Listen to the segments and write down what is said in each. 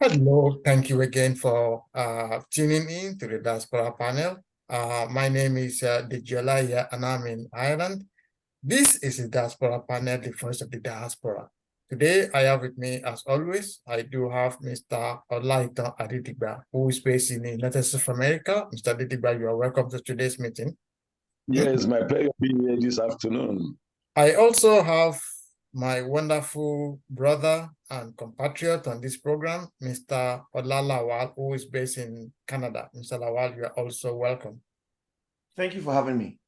Hello, thank you again for tuning in to the Diaspora panel. My name is Dejola and I'm in Ireland. This is the Diaspora panel, the voice of the diaspora. Today, I have with me, as always, I do have Mr. Olaito Adidigba, who is based in the United States of America. Mr. Adidigba, you are welcome to today's meeting. Yes, my pleasure being here this afternoon. I also have my wonderful brother and compatriot on this program, Mr. Lawal, who is based in Canada. Mr. Lawal, you are also welcome. Thank you for having me.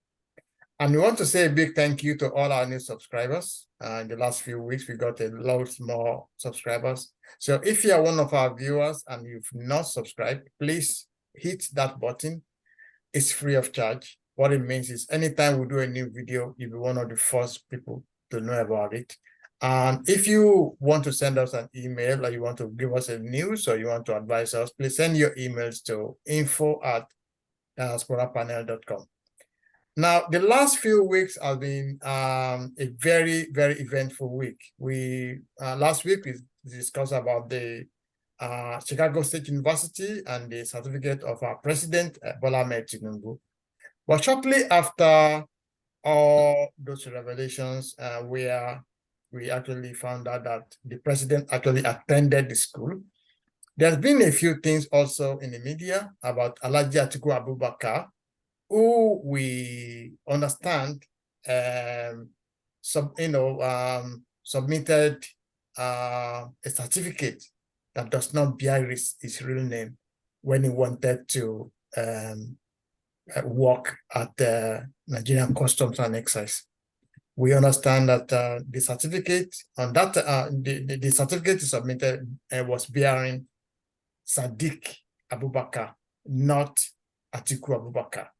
And we want to say a big thank you to all our new subscribers. In the last few weeks, we got a lot more subscribers. So if you are one of our viewers and you've not subscribed, please hit that button. It's free of charge. What it means is anytime we do a new video, you'll be one of the first people to know about it. And if you want to send us an email, or you want to give us a news, or you want to advise us, please send your emails to info@diasporapanel.com. Now, the last few weeks have been a very, very eventful week. Last week we discussed about the Chicago State University and the certificate of our president, Bola Ahmed Tinubu. But shortly after all those revelations, where we actually found out that the president actually attended the school, there's been a few things also in the media about Alhaji Atiku Abubakar, who we understand submitted a certificate that does not bear his real name when he wanted to work at the Nigerian Customs and Excise. We understand that the certificate on that the certificate submitted was bearing Saddiq Abubakar, not Atiku Abubakar,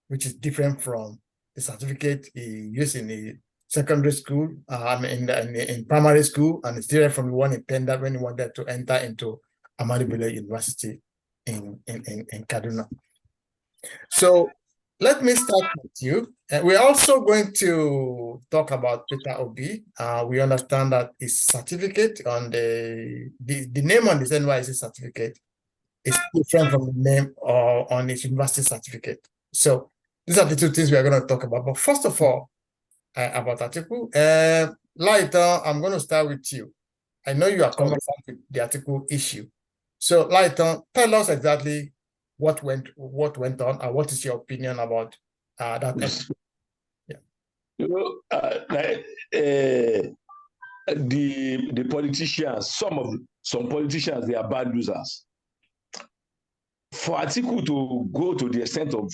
which is different from the certificate he used in the secondary school, in primary school, and it's different from the one he tendered when he wanted to enter into Ahmadu Bello University in Kaduna. So let me start with you. We're also going to talk about Peter Obi. We understand that his certificate on the name on his NYSC certificate is different from the name on his university certificate. So these are the two things we are going to talk about. But first of all, about Atiku, Laito, I'm going to start with you. I know you are conversant with the Atiku issue. So Laito, tell us exactly what went on and what is your opinion about that? Yeah. You know, the politicians, some politicians, they are bad losers. For Atiku to go to the extent of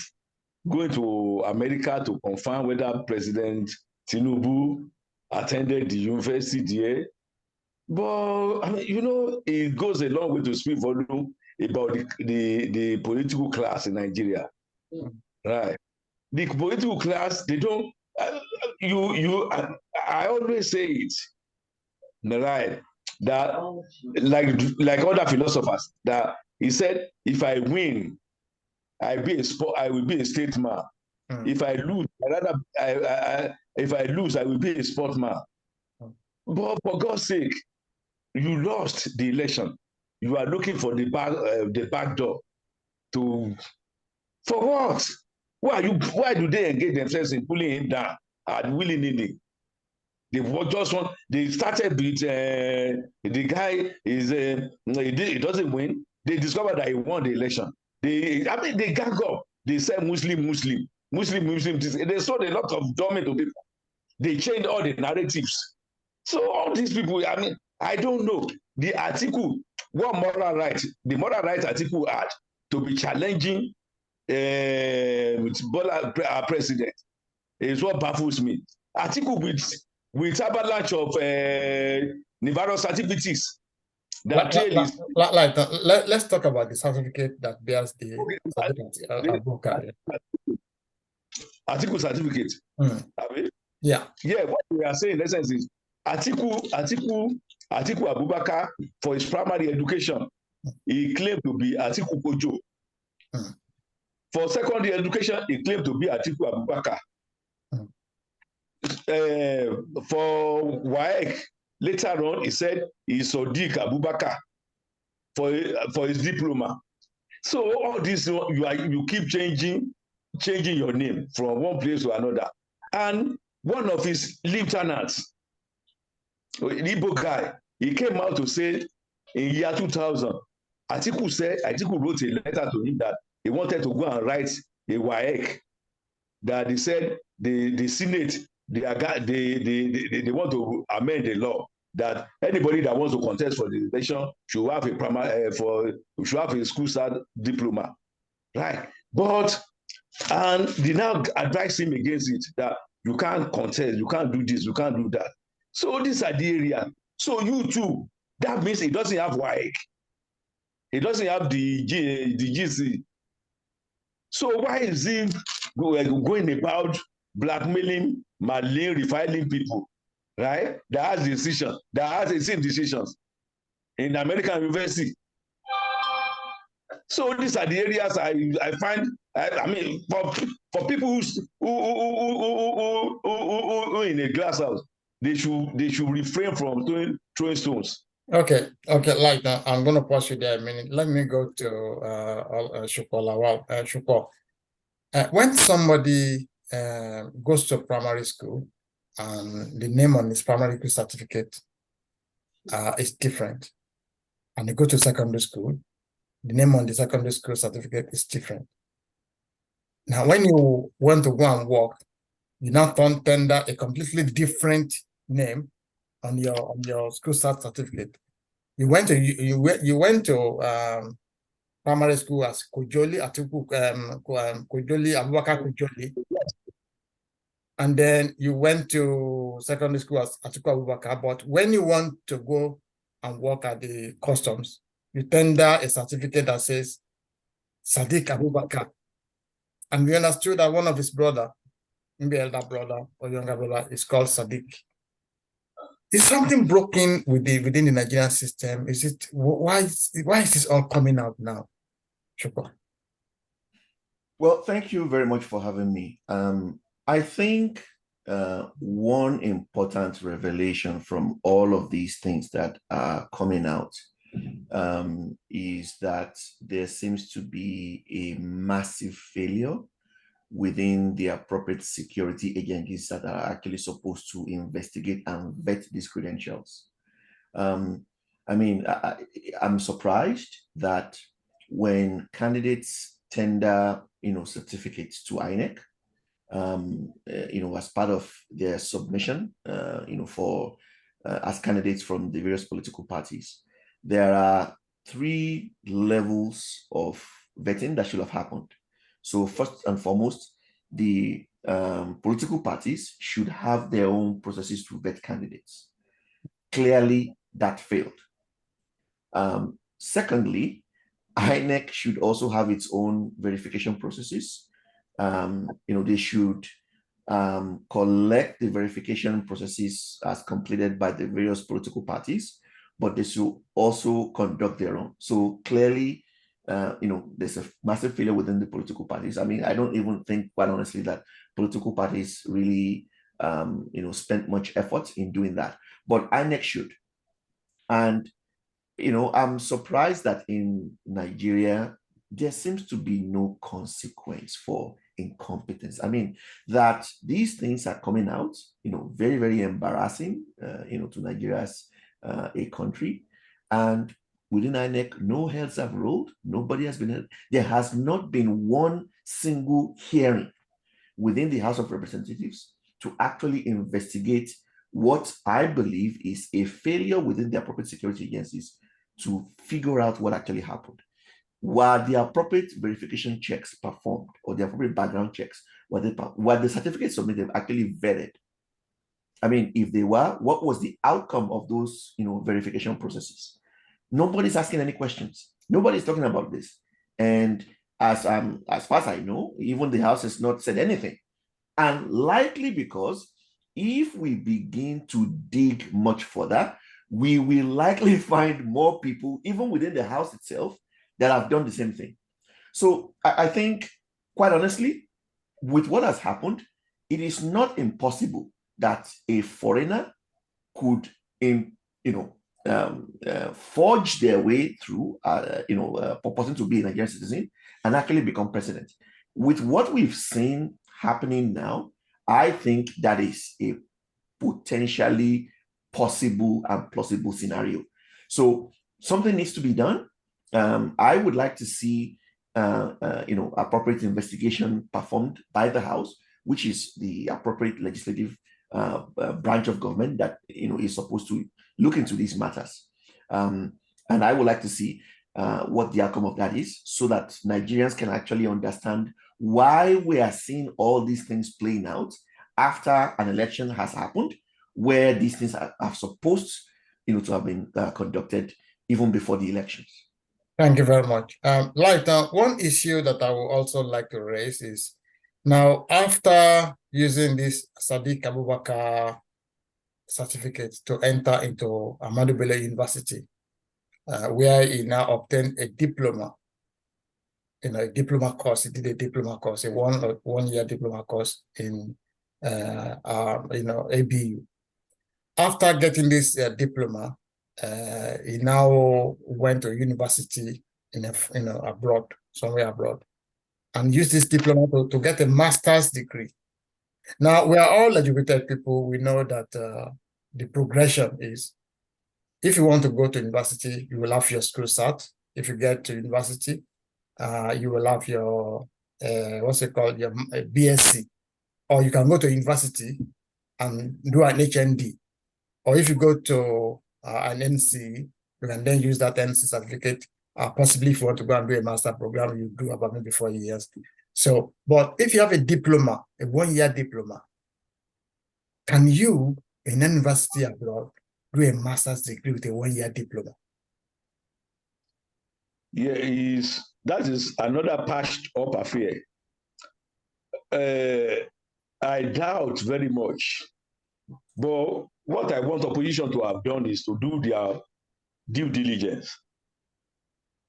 going to America to confirm whether President Tinubu attended the university there, but I mean, you know, it goes a long way to speak volume about the political class in Nigeria, right? The political class, they don't. I always say it, right? That like other philosophers, that he said, if I win, I will be a statesman. If I lose, if I lose, I will be a sportsman. But for God's sake, you lost the election. You are looking for the back door for what? Why do they engage themselves in pulling him down willy-nilly? They started with the guy he doesn't win. They discovered that he won the election. They gang up. They said Muslim. They sold a lot of domain to people. They changed all the narratives. So all these people, I mean, I don't know. The Atiku, what moral right? The moral right Atiku had to be challenging with Bola, our president, is what baffles me. Atiku with avalanche of Navarro certificates. Let's talk about the certificate that bears the Atiku certificate. Yeah. What we are saying in essence is Atiku Abubakar, for his primary education, he claimed to be Atiku Kojo. For secondary education, he claimed to be Atiku Abubakar. For WASC, later on, he said he's Saddiq Abubakar. for his diploma. So all this, you keep changing your name from one place to another. And one of his lieutenants, an Igbo guy, he came out to say in year 2000, Atiku wrote a letter to him that he wanted to go and write a WASC, that they said the Senate, they want to amend the law that anybody that wants to contest for the election should have a school start diploma, right? But and they now advise him against it, that you can't contest, you can't do this, you can't do that. So these are the area. So you too, that means it doesn't have WASC, it doesn't have the GC. So why is he going about blackmailing, mailing, refiling people, right? That has decision, that has the same decisions in American university. So these are the areas I find. I mean, for people who in a glass house, they should refrain from throwing stones. Okay, like that. I'm going to pause you there a minute. Let me go to Shukor. When somebody goes to primary school and the name on his primary school certificate is different, and they go to secondary school, the name on the secondary school certificate is different. Now, when you want to go and work, you now tender a completely different name on your school start certificate. You went to primary school as Kujoli Atiku Kujoli Abubakar Kujoli, and then you went to secondary school as Atiku Abubakar. But when you want to go and work at the customs, you tender a certificate that says Saddiq Abubakar, and we understood that one of his brother, maybe elder brother or younger brother, is called Saddiq. Is something broken within the Nigerian system? Is it why is this all coming out now? Shukor. Well, thank you very much for having me. I think one important revelation from all of these things that are coming out is that there seems to be a massive failure within the appropriate security agencies that are actually supposed to investigate and vet these credentials. I mean, I'm surprised that when candidates tender, certificates to INEC, as part of their submission, for as candidates from the various political parties, there are 3 levels of vetting that should have happened. So first and foremost, the political parties should have their own processes to vet candidates. Clearly, that failed. Secondly, INEC should also have its own verification processes. They should collect the verification processes as completed by the various political parties, but they should also conduct their own. So clearly, there's a massive failure within the political parties. I mean, I don't even think, quite honestly, that political parties really, spent much effort in doing that. But INEC should. And, I'm surprised that in Nigeria, there seems to be no consequence for incompetence. I mean, that these things are coming out, very, very embarrassing, to Nigeria as a country. And within INEC, no heads have rolled. Nobody has been held. There has not been one single hearing within the House of Representatives to actually investigate what I believe is a failure within the appropriate security agencies to figure out what actually happened. Were the appropriate verification checks performed, or the appropriate background checks, were the certificates submitted actually vetted? I mean, if they were, what was the outcome of those, verification processes? Nobody's asking any questions. Nobody's talking about this. And as far as I know, even the House has not said anything. And likely because if we begin to dig much further, we will likely find more people, even within the House itself, that have done the same thing. So I think, quite honestly, with what has happened, it is not impossible that a foreigner could, forge their way through, purporting to be a Nigerian citizen and actually become president. With what we've seen happening now, I think that is a potentially possible and plausible scenario. So something needs to be done. I would like to see, appropriate investigation performed by the House, which is the appropriate legislative branch of government that is supposed to look into these matters. And I would like to see what the outcome of that is, so that Nigerians can actually understand why we are seeing all these things playing out after an election has happened, where these things are supposed to have been conducted even before the elections. Thank you very much. One issue that I would also like to raise is, now after using this Saddiq Abubakar certificate to enter into Ahmadu Bello University, where he now obtained a diploma, a diploma course. He did a diploma course, a one-year diploma course in ABU. After getting this diploma, he now went to university abroad, somewhere abroad, and used this diploma to get a master's degree. Now, we are all educated people. We know that the progression is, if you want to go to university, you will have your school start. If you get to university, you will have your, your BSc, or you can go to university and do an HND. Or if you go to an NC, you can then use that NC certificate. Possibly if you want to go and do a master program, you do about maybe 4 years. So, but if you have a diploma, a one-year diploma, can you, in an university abroad, do a master's degree with a one-year diploma? Yeah, that is another patched up affair. I doubt very much. But what I want opposition to have done is to do their due diligence,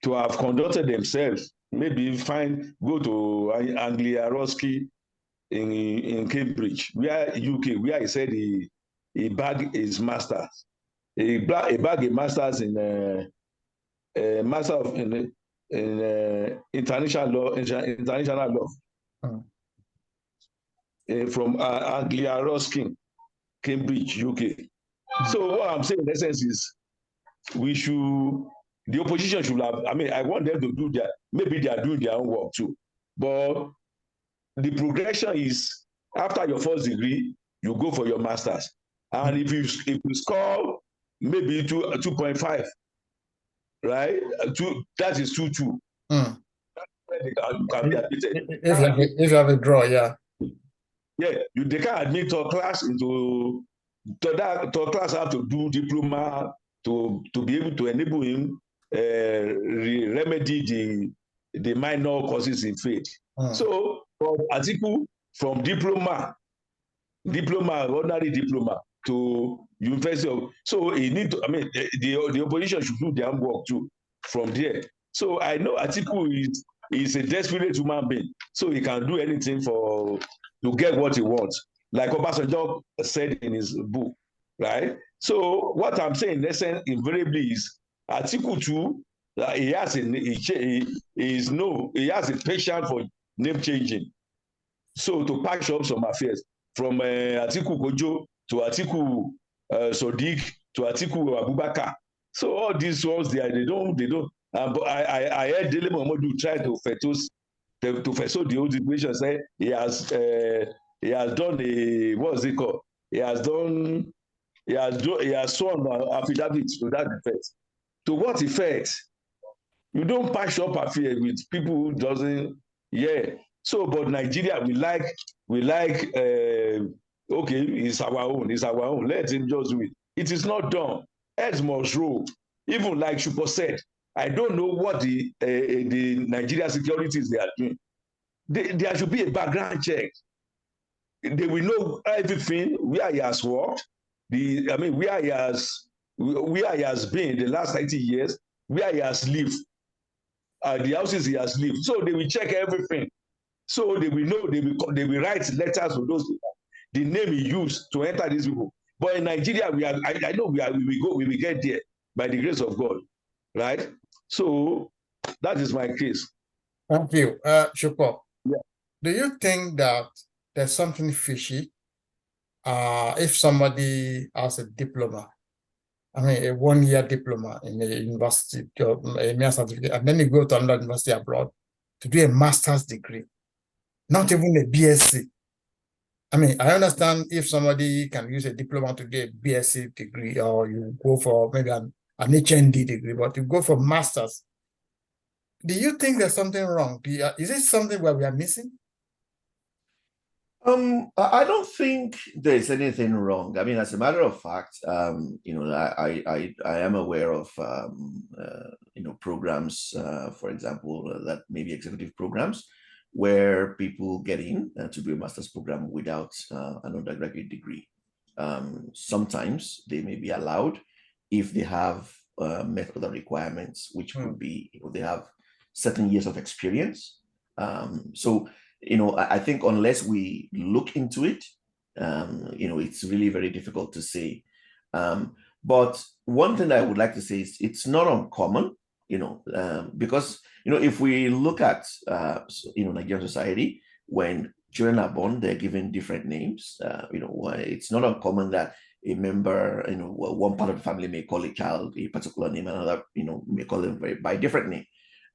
to have conducted themselves, maybe go to WASC in Cambridge, where UK, where he said he bagged his masters. He bagged a master's in international law. From WASC, Cambridge, UK. So what I'm saying in essence is, the opposition should have, I want them to do that. Maybe they are doing their own work too. But the progression is, after your first degree, you go for your master's. And if you score maybe 2.5, right? That is 2.2. You can be admitted. If you have a draw, yeah. Yeah, they can admit to a class to a class have to do diploma to be able to enable him remedy the minor causes in faith. So from Atiku, from diploma, ordinary diploma to university so he need to, the opposition should do their work too from there. So I know Atiku is a desperate human being, so he can do anything to get what he wants, like Obasanjo said in his book, right? So what I'm saying, in essence, invariably is Atiku too. He has a patience for name changing. So to patch up some affairs, from Atiku Gojo to Atiku Saddiq to Atiku Abubakar. So all these ones, they don't. But I heard Dele Momodu try to fesso the old situation. Say he has done a, what's it called? He has sworn affidavit to that effect. To what effect? You don't patch up affairs with people who doesn't. Yeah. So, but Nigeria, we like. Okay, it's our own. Let him just do it. It is not done. Heads must roll. Even like Shupo said, I don't know what the Nigeria securities they are doing. There should be a background check. They will know everything, where he has worked, where he has been the last 90 years, where he has lived, the houses he has lived. So they will check everything. So they will know, they will write letters to those people, the name he used to enter these people. But in Nigeria, I know we will get there. by the grace of God, right? So that is my case. Thank you. Shukwa, Yeah. do you think that there's something fishy if somebody has a diploma, I mean, a 1-year diploma in a university, a mere certificate, and then you go to another university abroad to do a master's degree, not even a BSc? I mean, I understand if somebody can use a diploma to get a BSc degree, or you go for maybe an HND degree, but you go for master's. Do you think there's something wrong? Is it something where we are missing? I don't think there's anything wrong. I mean, as a matter of fact, I am aware of programs, for example, that maybe executive programs where people get in to do a master's program without an undergraduate degree. Sometimes they may be allowed if they have met other requirements, which could be they have certain years of experience. So I think unless we look into it, it's really very difficult to say. But one thing I would like to say is it's not uncommon, because, if we look at, Nigerian society, when children are born, they're given different names. It's not uncommon that a member, one part of the family may call a child a particular name, another, may call them by a different name.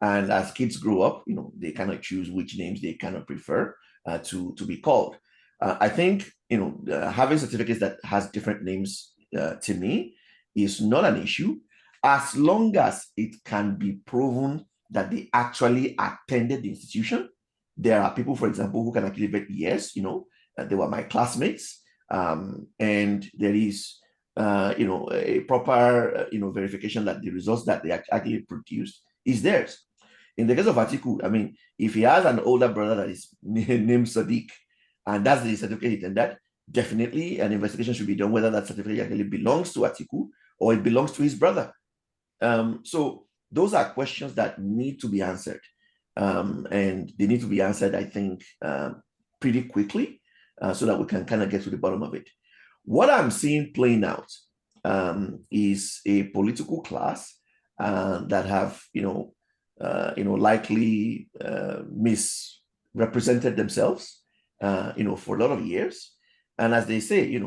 And as kids grow up, they kind of choose which names they kind of prefer to be called. I think, having certificates that has different names to me is not an issue, as long as it can be proven that they actually attended the institution. There are people, for example, who can actually bet, yes, they were my classmates, and there is, a proper, verification that the results that they actually produced is theirs. In the case of Atiku, I mean, if he has an older brother that is named Saddiq, and that's the certificate he tendered, definitely an investigation should be done whether that certificate actually belongs to Atiku or it belongs to his brother. So those are questions that need to be answered. And they need to be answered, I think, pretty quickly, so that we can kind of get to the bottom of it. What I'm seeing playing out is a political class that have, likely misrepresented themselves, for a lot of years. And as they say,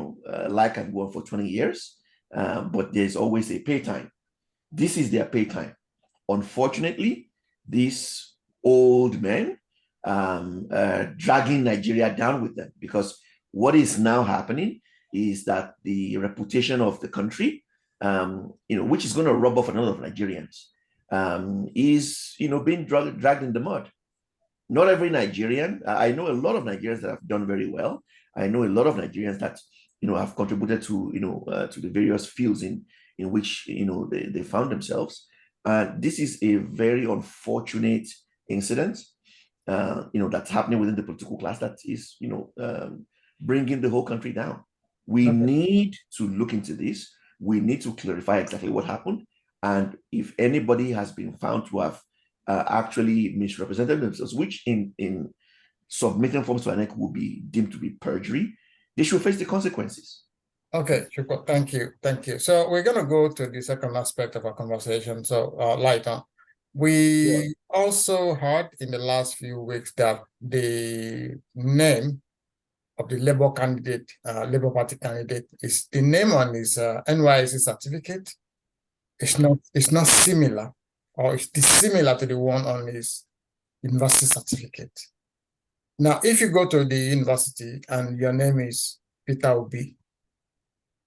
life can go on for 20 years, but there's always a pay time. This is their pay time. Unfortunately, these old men dragging Nigeria down with them, because what is now happening is that the reputation of the country, which is going to rub off another of Nigerians, is being dragged in the mud. Not every Nigerian. I know a lot of Nigerians that have done very well. I know a lot of Nigerians that have contributed to to the various fields in which they found themselves. This is a very unfortunate incident, that's happening within the political class that is bringing the whole country down. We need to look into this. We need to clarify exactly what happened. And if anybody has been found to have actually misrepresented themselves, which in submitting forms to ANEC will be deemed to be perjury, they should face the consequences. Okay, Shukwa, thank you. Thank you. So we're going to go to the second aspect of our conversation. So, Lighton, we also heard in the last few weeks that the name of the Labour candidate, Labour Party candidate, is the name on his NYSC certificate. It's not similar, or it's dissimilar to the one on his university certificate. Now, if you go to the university and your name is Peter Obi,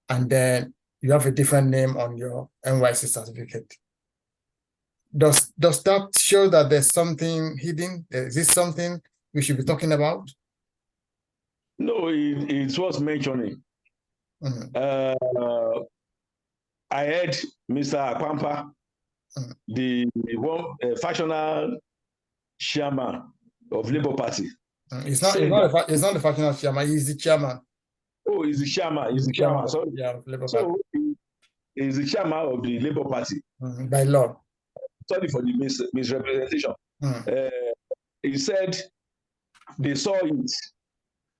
and then you have a different name on your NYSC certificate, does that show that there's something hidden? Is this something we should be talking about? No, it's worth mentioning. I heard Mr. Akwampa, the one factional chairman of Labour Party. It's not the factional chairman, he's the chairman. Oh, he's the chairman. He's the chairman. Sorry. Yeah, Labour so Party. He's the chairman of the Labour Party. By law. Sorry for the misrepresentation. He said they saw it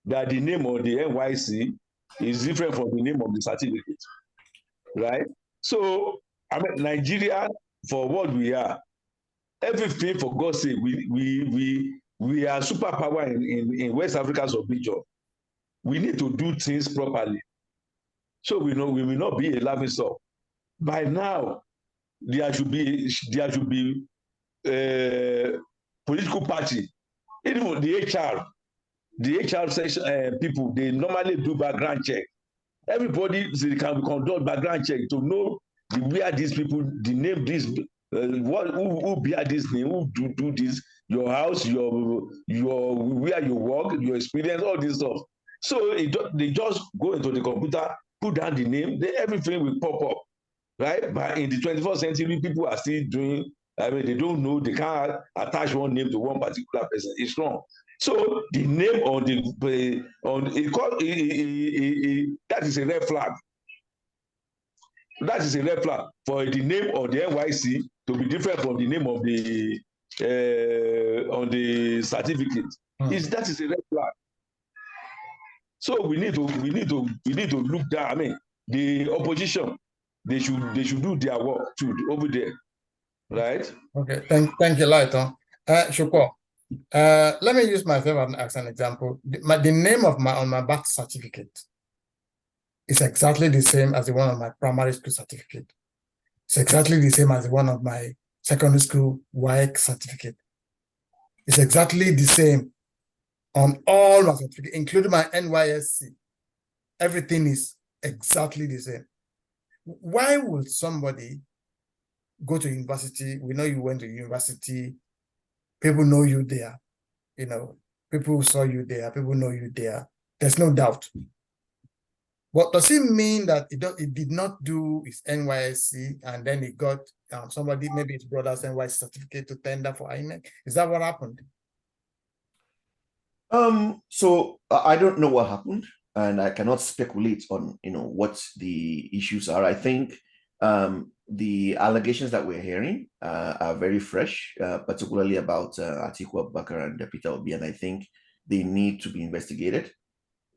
that the name of the NYC is different from the name of the certificate, right? So I mean, Nigeria, for what we are, everything, for God's sake, we are superpower in West Africa's region. We need to do things properly. So we know we will not be a laughing stock. By now, there should be political party, even the HR section people, they normally do background check. Everybody can conduct background check to know where these people, the name, this who bear this name, who do this, your house, your where you work, your experience, all this stuff. So they just go into the computer, put down the name, then everything will pop up, right? But in the 21st century, people are still doing. I mean, they don't know, they can't attach one name to one particular person. It's wrong. So the name on that is a red flag. That is a red flag for the name of the NYC to be different from the name of the on the certificate. That is a red flag. So we need to look down. I mean, the opposition, they should do their work too over there, right? Okay, thank you, Lighton. Shukwo, let me use myself as an example. The name of on my birth certificate is exactly the same as the one on my primary school certificate. It's exactly the same as the one of my secondary school WASC certificate. It's exactly the same on all my certificates, including my Nysc. Everything is exactly the same. Why would somebody go to university? We know you went to university. People know you there. You know, people saw you there. People know you there. There's no doubt. But does it mean that it did not do its NYSC and then it got somebody, maybe his brother's NYSC certificate to tender for INEC? Is that what happened? So I don't know what happened, and I cannot speculate on what the issues are. I think the allegations that we're hearing are very fresh, particularly about Atiku Abubakar and Peter Obi, and I think they need to be investigated.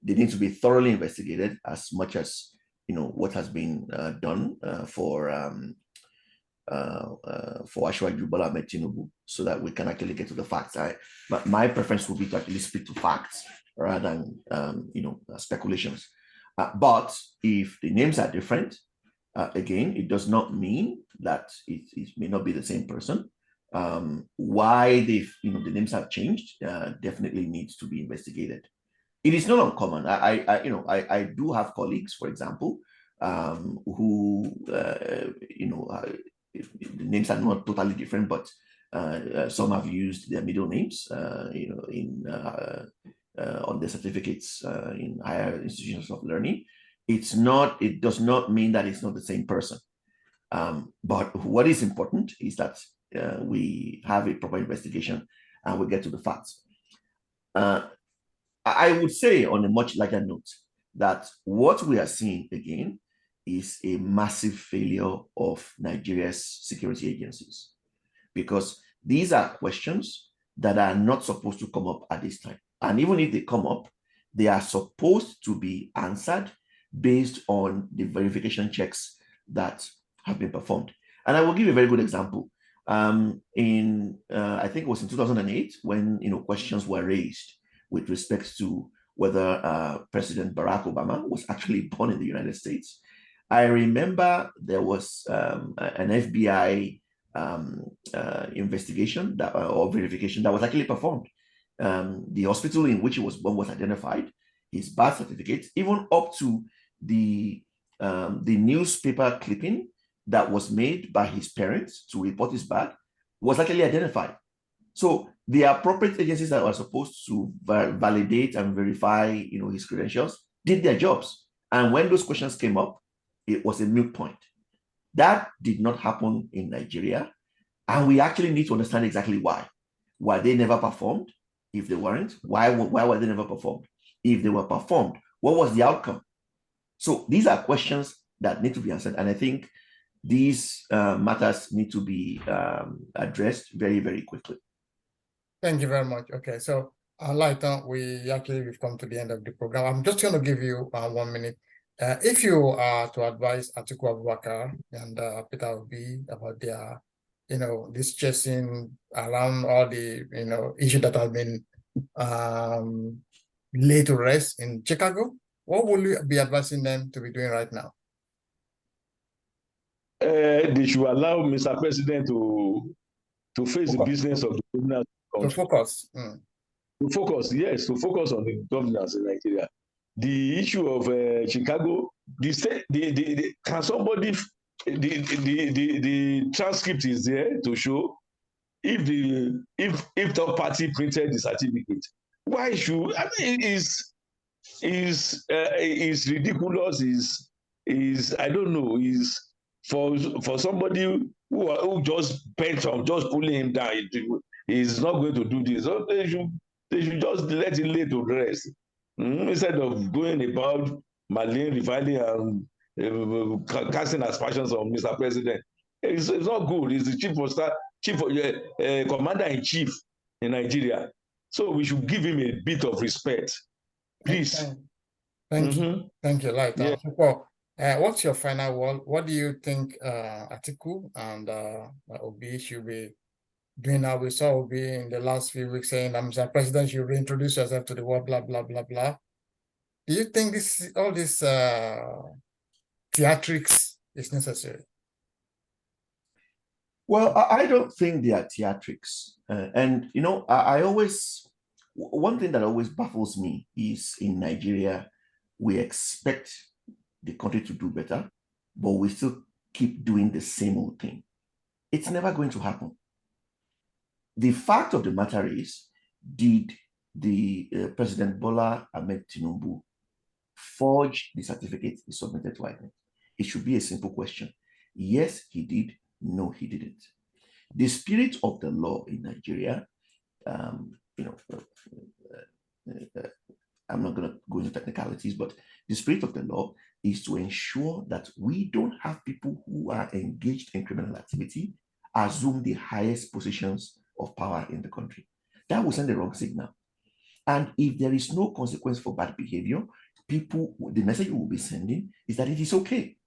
They need to be thoroughly investigated as much as what has been done for Asiwaju Bola Ahmed Tinubu, so that we can actually get to the facts. But my preference would be to actually speak to facts rather than speculations. But if the names are different, again, it does not mean that it may not be the same person. Why the names have changed definitely needs to be investigated. It is not uncommon. I do have colleagues, for example, who the names are not totally different, but some have used their middle names, on their certificates in higher institutions of learning. It does not mean that it's not the same person. But what is important is that we have a proper investigation and we get to the facts. I would say, on a much larger note, that what we are seeing again is a massive failure of Nigeria's security agencies, because these are questions that are not supposed to come up at this time. And even if they come up, they are supposed to be answered based on the verification checks that have been performed. And I will give you a very good example. I think it was in 2008 when questions were raised with respect to whether President Barack Obama was actually born in the United States. I remember there was an FBI investigation or verification that was actually performed. The hospital in which he was born was identified, his birth certificate, even up to the newspaper clipping that was made by his parents to report his birth was actually identified. So the appropriate agencies that were supposed to validate and verify, his credentials did their jobs. And when those questions came up, it was a moot point. That did not happen in Nigeria. And we actually need to understand exactly why. Why they never performed? If they weren't, why were they never performed? If they were performed, what was the outcome? So these are questions that need to be answered. And I think these matters need to be addressed very, very quickly. Thank you very much. Okay, so Lighton, we've come to the end of the program. I'm just going to give you 1 minute If you are to advise Atiku Abubakar and Peter Obi about their, this chasing around all the, issue that have been laid to rest in Chicago, what will you be advising them to be doing right now? They should allow Mr. President to face the business of the governance of the country. To focus. To focus, yes, to focus on the governance in Nigeria. The issue of Chicago, the state, can somebody, the transcript is there to show if the party printed the certificate. Why should, I mean, is ridiculous, is I don't know, is for somebody who just bent on just pulling him down, he's not going to do this. So they should just let it lay to rest, instead of going about Malin, refining, and casting aspersions on Mr. President. It's not good. He's the commander-in-chief in Nigeria. So we should give him a bit of respect. Please. Thank you. Thank you. Right. Yeah. Well, what's your final word? What do you think Atiku and Obi should be doing now? We saw Obi in the last few weeks saying, Mr. President, you reintroduce yourself to the world, blah, blah, blah, blah. Do you think all this theatrics is necessary? Well, I don't think they are theatrics. And, I always, one thing that always baffles me is in Nigeria, we expect the country to do better, but we still keep doing the same old thing. It's never going to happen. The fact of the matter is, did the President Bola Ahmed Tinubu forge the certificate he submitted to INEC? It should be a simple question. Yes, he did. No, he didn't. The spirit of the law in Nigeria, I'm not going to go into technicalities, but the spirit of the law is to ensure that we don't have people who are engaged in criminal activity assume the highest positions of power in the country. That will send the wrong signal. And if there is no consequence for bad behavior, the message we will be sending is that it is okay.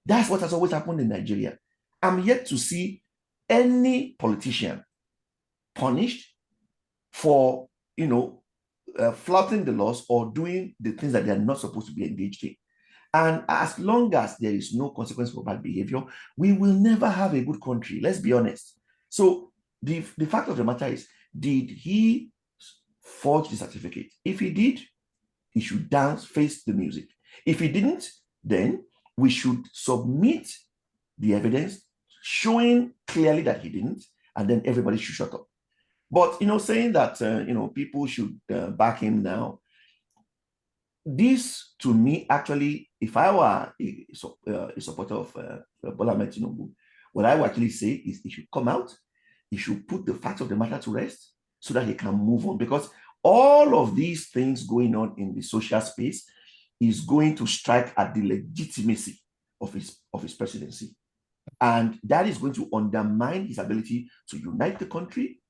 That's what has always happened in Nigeria. I'm yet to see any politician punished for, flouting the laws or doing the things that they are not supposed to be engaged in. And as long as there is no consequence for bad behavior, we will never have a good country. Let's be honest. So the fact of the matter is, did he forge the certificate? If he did, he should face the music. If he didn't, then we should submit the evidence showing clearly that he didn't, and then everybody should shut up. But, saying that, people should back him now, this, to me, actually, if I were a supporter of Bola Ahmed Tinubu, what I would actually say is he should come out, he should put the facts of the matter to rest so that he can move on. Because all of these things going on in the social space is going to strike at the legitimacy of his presidency. And that is going to undermine his ability to unite the country,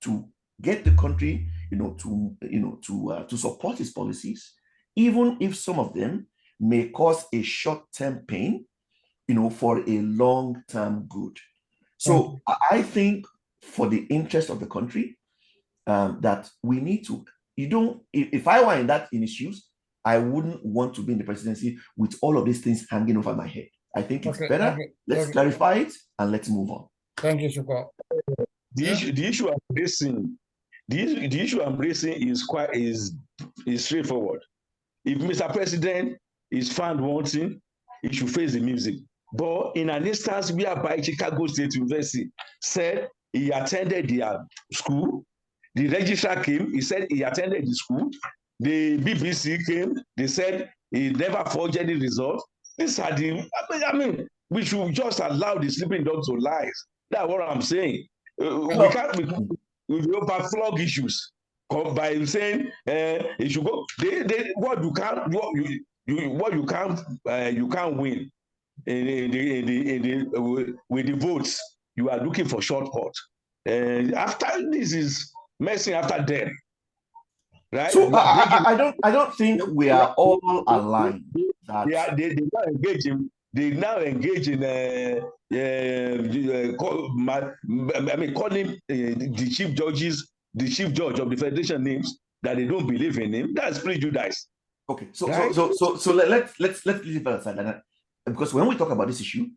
to get the country, to support his policies, even if some of them may cause a short-term pain, for a long-term good. So I think for the interest of the country, that we need to, if I were in his shoes, I wouldn't want to be in the presidency with all of these things hanging over my head. I think it's better. Let's clarify it and let's move on. Thank you, Shuko. The issue I'm raising, is straightforward. If Mr. President is found wanting, he should face the music. But in an instance whereby Chicago State University said he attended their school, the registrar came, he said he attended the school, the BBC came, they said he never forged any result. These are we should just allow the sleeping dog to lie. That's what I'm saying. We can't overflog issues by saying it should go. What you can't win with the votes. You are looking for shortcut. After this is messing after death. right? So I don't think we are all aligned. They now engage in call him the chief judge of the federation names that they don't believe in him. That's prejudice. Okay, so right? let's leave that aside, because when we talk about this issue,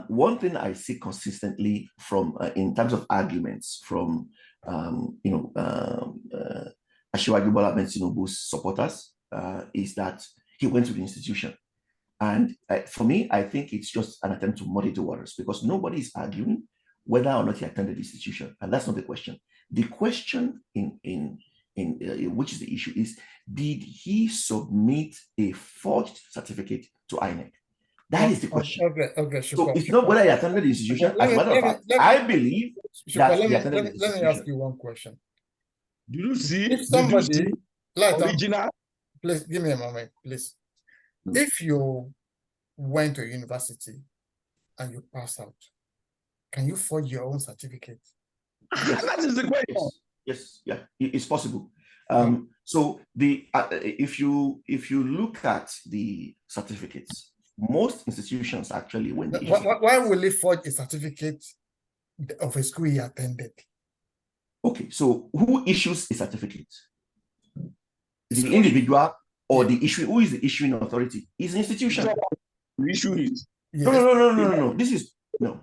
one thing I see consistently from in terms of arguments from Asiwaju Bola Ahmed Tinubu's supporters is that he went to the institution. And for me, I think it's just an attempt to muddy the waters, because nobody is arguing whether or not he attended the institution, and that's not the question. The question in which is the issue is, did he submit a forged certificate to INEC? That is the question. Okay. So it's not whether he attended the institution. As a matter of fact, I believe that he attended the institution. Let me ask you one question. Do you see? If somebody, original? Please give me a moment, please. If you went to university and you pass out, can you forge your own certificate? Yes. That is the question. Yes, yeah, it's possible. So if you look at the certificates, most institutions actually, when why will they forge a certificate of a school he attended? Okay, so who issues a certificate? Is the individual or the issue? Who is the issuing authority? Is the institution. The issue is no. This is no.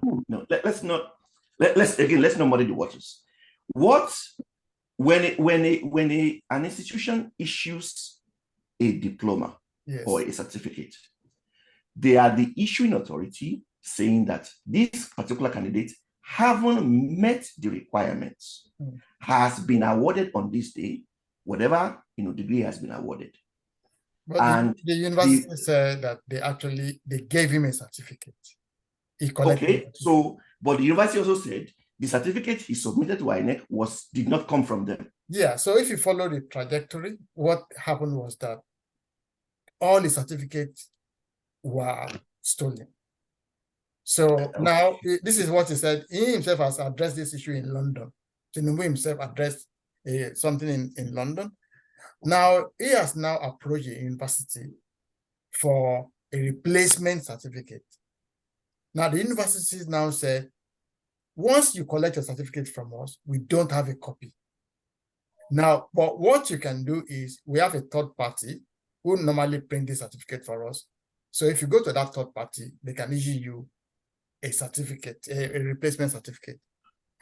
Let's not muddy the waters. When an institution issues a diploma or a certificate, they are the issuing authority saying that this particular candidate haven't met the requirements, has been awarded on this day, whatever degree has been awarded. But and the university said that they gave him a certificate. He collected it. But the university also said the certificate he submitted to INEC did not come from them. Yeah, so if you follow the trajectory, what happened was that all the certificates were stolen. So now, this is what he said. He himself has addressed this issue in London. Tinubu himself addressed something in London. Now, he has now approached the university for a replacement certificate. Now, the university now said, once you collect your certificate from us, we don't have a copy. Now, but what you can do is, we have a third party who normally print the certificate for us. So if you go to that third party, they can issue you a certificate, a replacement certificate.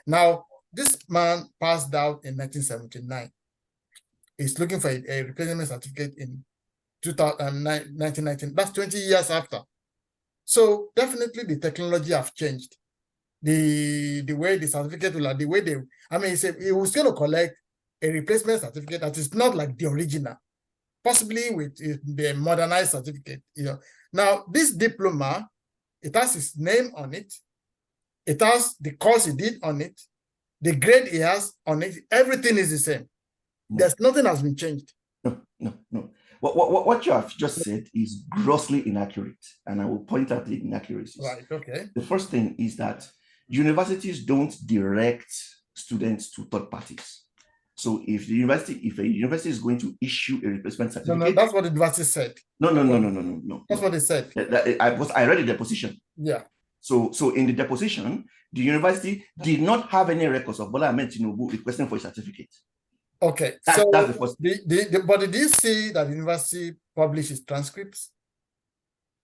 Now, this man passed out in 1979. He's looking for a replacement certificate in 1919. That's 20 years after. So definitely the technology have changed. The way the certificate will, the way they, he said he was going to collect a replacement certificate that is not like the original, possibly with the modernized certificate. Now this diploma, it has his name on it. It has the course he did on it, the grade he has on it. Everything is the same. There's nothing has been changed. No. What you have just said is grossly inaccurate, and I will point out the inaccuracies. Right, okay. The first thing is that universities don't direct students to third parties. So if a university is going to issue a replacement certificate... No, that's what the university said. No. That's what they said. I read the deposition. Yeah. So in the deposition, the university did not have any records of Bola Ahmed Tinubu requesting for a certificate. Okay, that's the first. But did you see that the university publishes transcripts?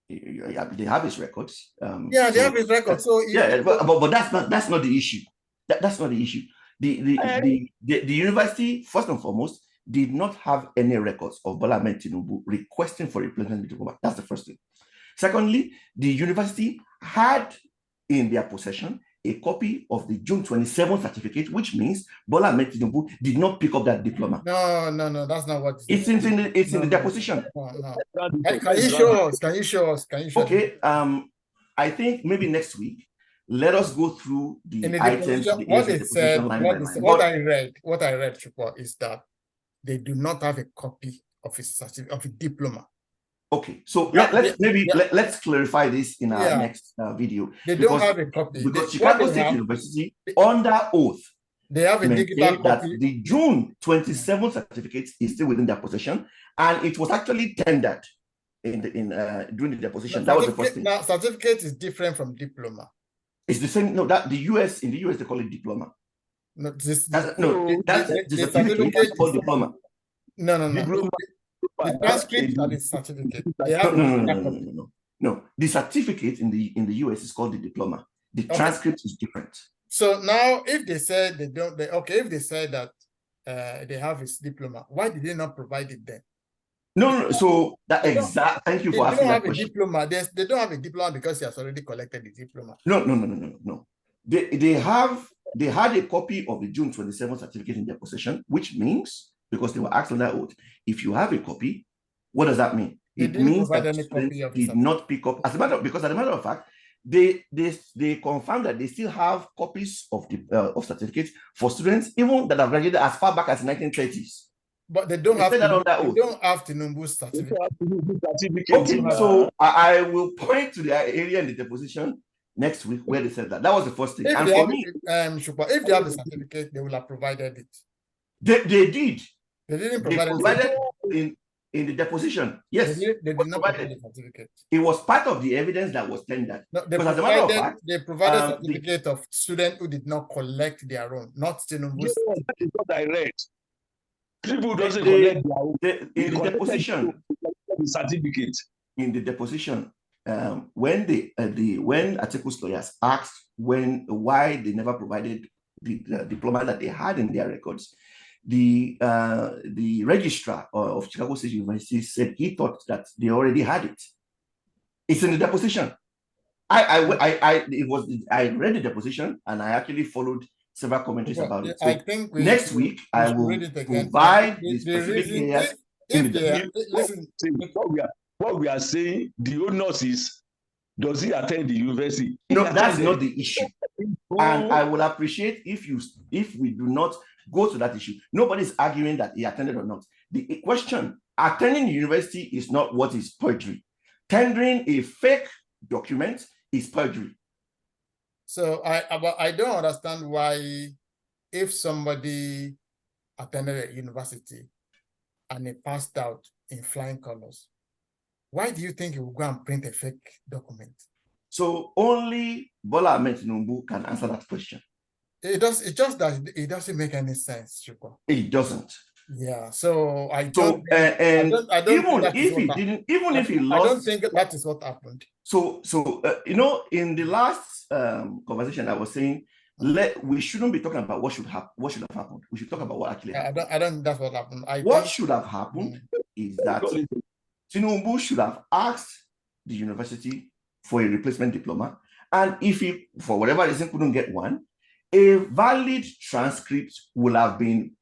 Yeah, they have his records. They have his records. So but that's not the issue. That's not the issue. The university, first and foremost, did not have any records of Bola Ahmed Tinubu requesting for replacement diploma. That's the first thing. Secondly, the university had in their possession a copy of the June 27th certificate, which means Bola Ahmed Tinubu did not pick up that diploma. No, that's not what it's in the deposition. No. Can you show us? Okay, I think maybe next week, let us go through the items. What I read, Chukwu, is that they do not have a copy of a diploma. Okay, so let's clarify this in our next video. They don't have a copy. Because Chicago State University, under oath, They have a digital that copy. the June 27 certificate is still within their possession, and it was actually tendered during the deposition. That was the first thing. Now, certificate is different from diploma. It's the same. No, that in the US they call it diploma. No, the certificate is called diploma. No. Diploma. The transcript and the certificate. They have no. The certificate in the US is called the diploma. The transcript is different. So now, if they said if they said that they have his diploma, why did they not provide it then? No. So that exact. Thank you for asking that question. They don't have a diploma because he has already collected the diploma. No. They had a copy of the June 27 certificate in their possession, which means, because they were asked on that oath, if you have a copy, what does that mean? It means that the students did not pick up. As a matter of fact, they confirmed that they still have copies of certificates for students even that have graduated as far back as the 1930s. But they don't have Tinubu's certificate. Okay, so I will point to the area in the deposition next week where they said that. That was the first thing. If and they for have, me, if they have the certificate, they will have provided it. They did. They didn't provide it in the deposition. Yes, they did not provide the certificate. It was part of the evidence that was tendered. No, they provided certificate of students who did not collect their own, not Tinubu's. Yes, that is what I read. People doesn't collect their in the deposition. The certificate. In the deposition, when Atiku's lawyers asked why they never provided the diploma that they had in their records, the registrar of Chicago State University said he thought that they already had it. It's in the deposition. I read the deposition and I actually followed several commentaries about it. So I think next week I will provide the specific areas. What we are saying, the onus is, does he attend the university? No, that's not the issue. And I will appreciate if we do not go to that issue. Nobody's arguing that he attended or not. The question, attending the university is not what is perjury. Tendering a fake document is perjury. So I don't understand why, if somebody attended a university and he passed out in flying colors, why do you think he will go and print a fake document? So only Bola Ahmed Tinubu can answer that question. It's just that it doesn't make any sense, Chukwu. It doesn't. Yeah. So I don't think that is what happened. So in the last conversation, I was saying we shouldn't be talking about what should have happened. We should talk about what actually happened. I don't. That's what happened. What should have happened is that Tinubu should have asked the university for a replacement diploma, and if he, for whatever reason, couldn't get one, a valid transcript will have been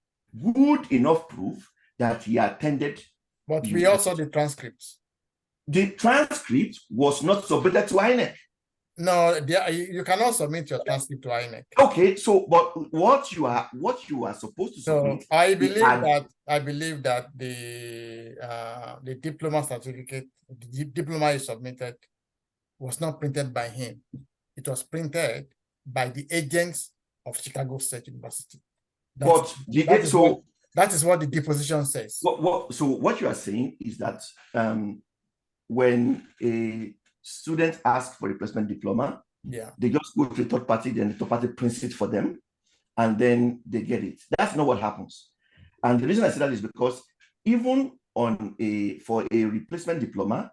good enough proof that he attended. But we also the transcripts. The transcript was not submitted to INEC. No, you cannot submit your transcript to INEC. Okay, so but what you are supposed to submit. So I believe that the diploma certificate, the diploma is submitted, was not printed by him. It was printed by the agents of Chicago State University. That is what the deposition says. So what you are saying is that when a student asks for a replacement diploma, they just go to a third party, then the third party prints it for them, and then they get it. That's not what happens. And the reason I say that is because even for a replacement diploma,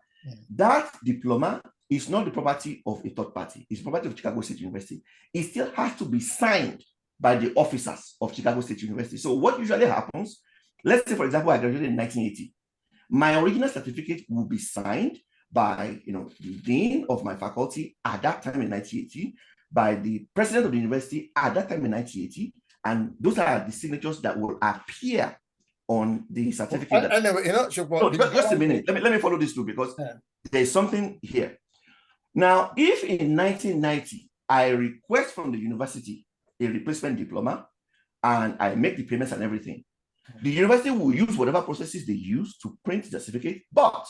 that diploma is not the property of a third party. It's the property of Chicago State University. It still has to be signed by the officers of Chicago State University. So what usually happens, let's say, for example, I graduated in 1980. My original certificate will be signed by the dean of my faculty at that time in 1980, by the president of the university at that time in 1980, and those are the signatures that will appear on the certificate. Anyway, just a minute. Let me follow this through, because there's something here. Now, if in 1990 I request from the university a replacement diploma and I make the payments and everything, the university will use whatever processes they use to print the certificate, but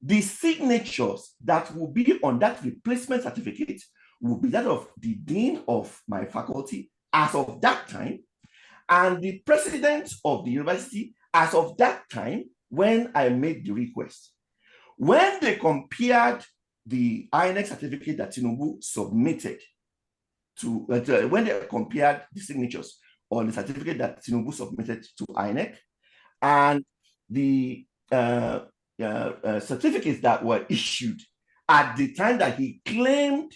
the signatures that will be on that replacement certificate will be that of the dean of my faculty as of that time, and the president of the university as of that time when I made the request. When they compared the INEC certificate that Tinubu submitted to, when they compared the signatures on the certificate that Tinubu submitted to INEC and the certificates that were issued at the time that he claimed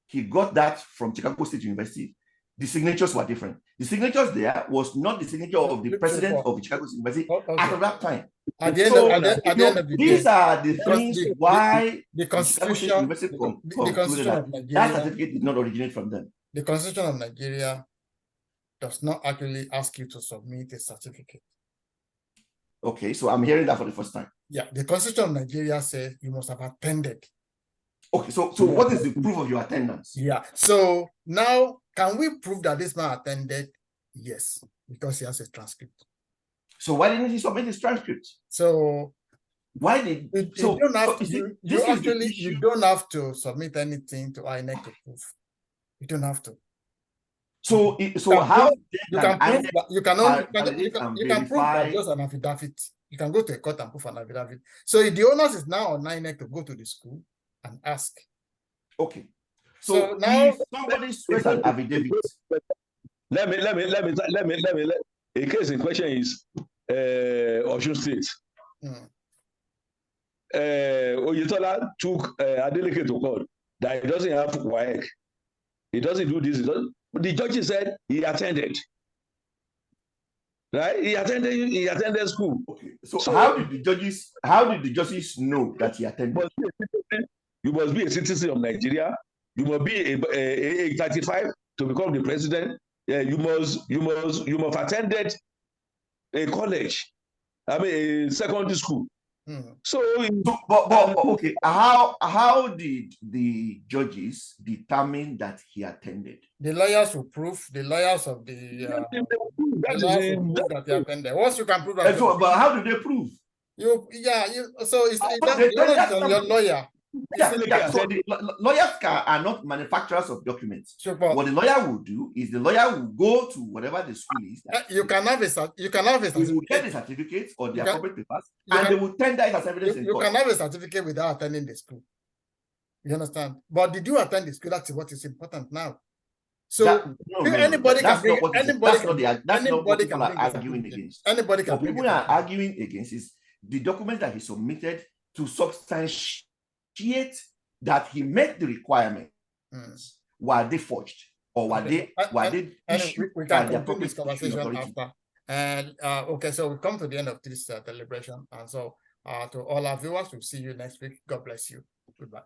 he got that from Chicago State University, the signatures were different. The signatures there was not the signature of the president of the Chicago State University at that time. At the end of the these day, are the things why the Constitution, the Constitution of Nigeria, that certificate did not originate from them. The Constitution of Nigeria does not actually ask you to submit a certificate. Okay, so I'm hearing that for the first time. Yeah, the Constitution of Nigeria says you must have attended. Okay, so what is the proof of your attendance? Yeah, so now can we prove that this man attended? Yes, because he has a transcript. So why didn't he submit his transcript? So why did you don't have to submit anything to INEC to prove. You don't have to. So how you can prove that you can prove that just an affidavit. You can go to a court and prove an affidavit. So if the onus is now on INEC to go to the school and ask. Okay. So now if somebody swears an affidavit. Let me. A case in question is Osun State. Oyetola took Adeleke to court that he doesn't have WASC. He doesn't do this. The judge said he attended. Right? He attended school. Okay. So how did the judges know that he attended? You must be a citizen of Nigeria. You must be age 35 to become the president. Yeah, you must attended a college. I mean a secondary school. But okay, how did the judges determine that he attended? The lawyers will prove. The lawyers of the lawyers will prove that he attended. Once you can prove that. But how do they prove? So it's your lawyer. So the lawyers are not manufacturers of documents. Sure, what the lawyer will do is the lawyer will go to whatever the school is. You can have a certificate. You will get the certificate or the appropriate papers, and they will tender it as evidence in court. You can have a certificate without attending the school. You understand? But did you attend the school? That's what is important now. So anybody can bring that's not what people are arguing against. Anybody can. What people are arguing against is the document that he submitted to substantiate that he met the requirements. Were they forged or were they issued we can conclude this conversation after. And okay, so we come to the end of this deliberation, and so to all our viewers, we'll see you next week. God bless you. Goodbye.